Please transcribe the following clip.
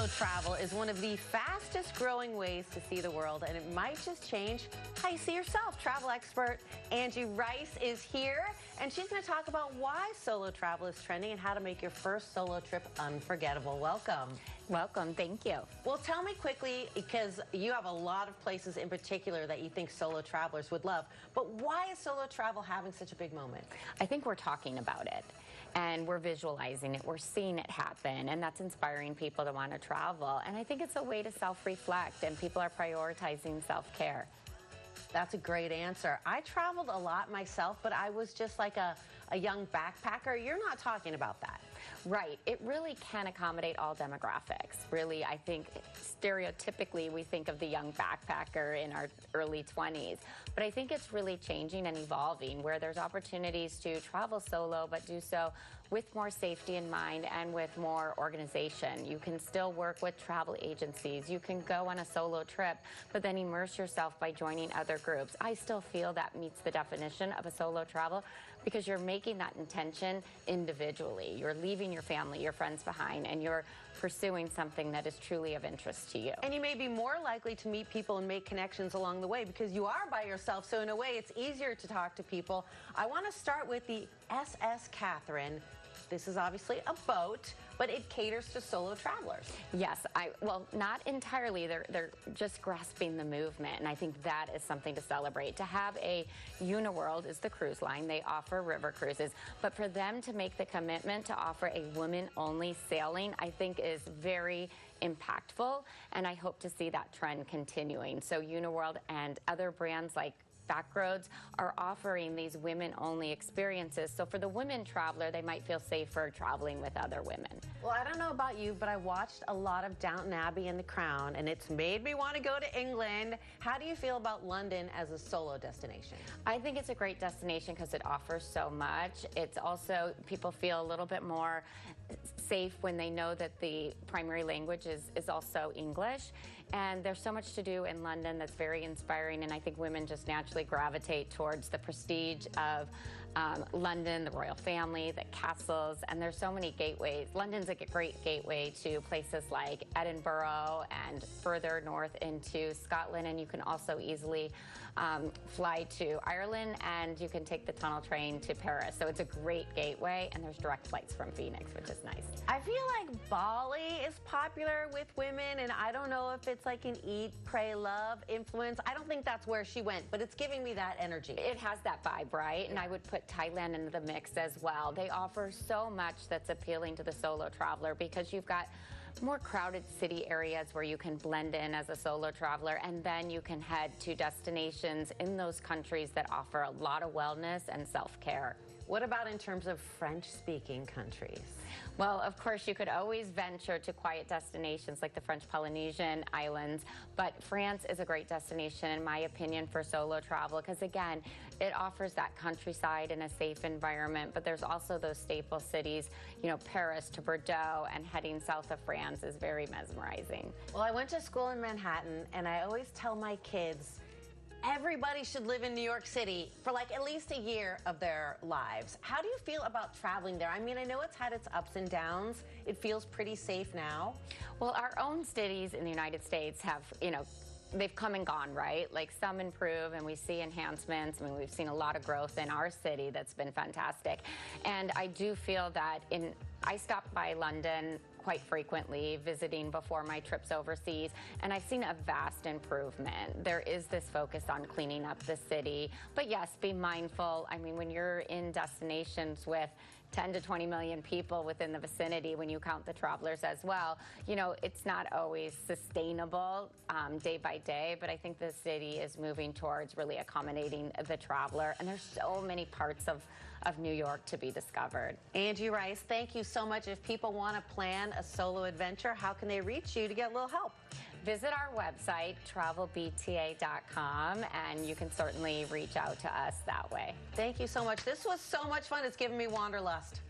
Solo travel is one of the fastest growing ways to see the world, and it might just change how you see yourself. Travel expert Angie Rice is here, and she's going to talk about why solo travel is trending and how to make your first solo trip unforgettable. Welcome. Welcome. Thank you. Well, tell me quickly, because you have a lot of places in particular that you think solo travelers would love, but why is solo travel having such a big moment? I think we're talking about it, and we're visualizing it. We're seeing it happen, and that's inspiring people to want to travel. And I think it's a way to self-reflect, and people are prioritizing self-care. That's a great answer. I traveled a lot myself, but I was just like a young backpacker. You're not talking about that. Right. It really can accommodate all demographics. Really, I think stereotypically we think of the young backpacker in our early 20s. But I think it's really changing and evolving, where there's opportunities to travel solo, but do so with more safety in mind and with more organization. You can still work with travel agencies. You can go on a solo trip, but then immerse yourself by joining other groups. I still feel that meets the definition of a solo travel, because you're making that intention individually. You're leaving your family, your friends behind, and you're pursuing something that is truly of interest to you. And you may be more likely to meet people and make connections along the way because you are by yourself, so in a way it's easier to talk to people. I want to start with the SS Catherine. This is obviously a boat, but it caters to solo travelers. Yes, well, not entirely. They're just grasping the movement, and I think that is something to celebrate. To have a Uniworld is the cruise line. They offer river cruises, but for them to make the commitment to offer a women-only sailing, I think is very impactful, and I hope to see that trend continuing. So Uniworld and other brands like Backroads are offering these women-only experiences. So for the women traveler, they might feel safer traveling with other women. Well, I don't know about you, but I watched a lot of Downton Abbey and The Crown, and it's made me want to go to England. How do you feel about London as a solo destination? I think it's a great destination because it offers so much. It's also, people feel a little bit more safe when they know that the primary language is also English. And there's so much to do in London that's very inspiring, and I think women just naturally gravitate towards the prestige of London, the royal family, the castles, and there's so many gateways. London's a great gateway to places like Edinburgh and further north into Scotland, and you can also easily fly to Ireland, and you can take the tunnel train to Paris. So it's a great gateway, and there's direct flights from Phoenix, which is nice. I feel like Bali is popular with women, and I don't know if it's like an eat, pray, love influence. I don't think that's where she went, but it's giving me that energy. It has that vibe, right? And I would put Thailand into the mix as well. They offer so much that's appealing to the solo traveler, because you've got more crowded city areas where you can blend in as a solo traveler, and then you can head to destinations in those countries that offer a lot of wellness and self-care. What about in terms of French-speaking countries? Well, of course, you could always venture to quiet destinations like the French Polynesian Islands, but France is a great destination, in my opinion, for solo travel, because, again, it offers that countryside and a safe environment, but there's also those staple cities, you know, Paris to Bordeaux, and heading south of France is very mesmerizing. Well, I went to school in Manhattan, and I always tell my kids, everybody should live in New York City for like at least a year of their lives. How do you feel about traveling there? I mean, I know it's had its ups and downs. It feels pretty safe now. Well, our own cities in the United States have, you know, they've come and gone, right? Like, some improve and we see enhancements. I mean, we've seen a lot of growth in our city that's been fantastic. And I do feel that I stopped by London quite frequently, visiting before my trips overseas, and I've seen a vast improvement. There is this focus on cleaning up the city, but yes, be mindful. I mean, when you're in destinations with 10 to 20 million people within the vicinity, when you count the travelers as well, you know, it's not always sustainable day by day, but I think the city is moving towards really accommodating the traveler, and there's so many parts of New York to be discovered. Angie Rice, thank you so much. If people want to plan a solo adventure, how can they reach you to get a little help? Visit our website, travelbta.com, and you can certainly reach out to us that way. Thank you so much. This was so much fun. It's given me wanderlust.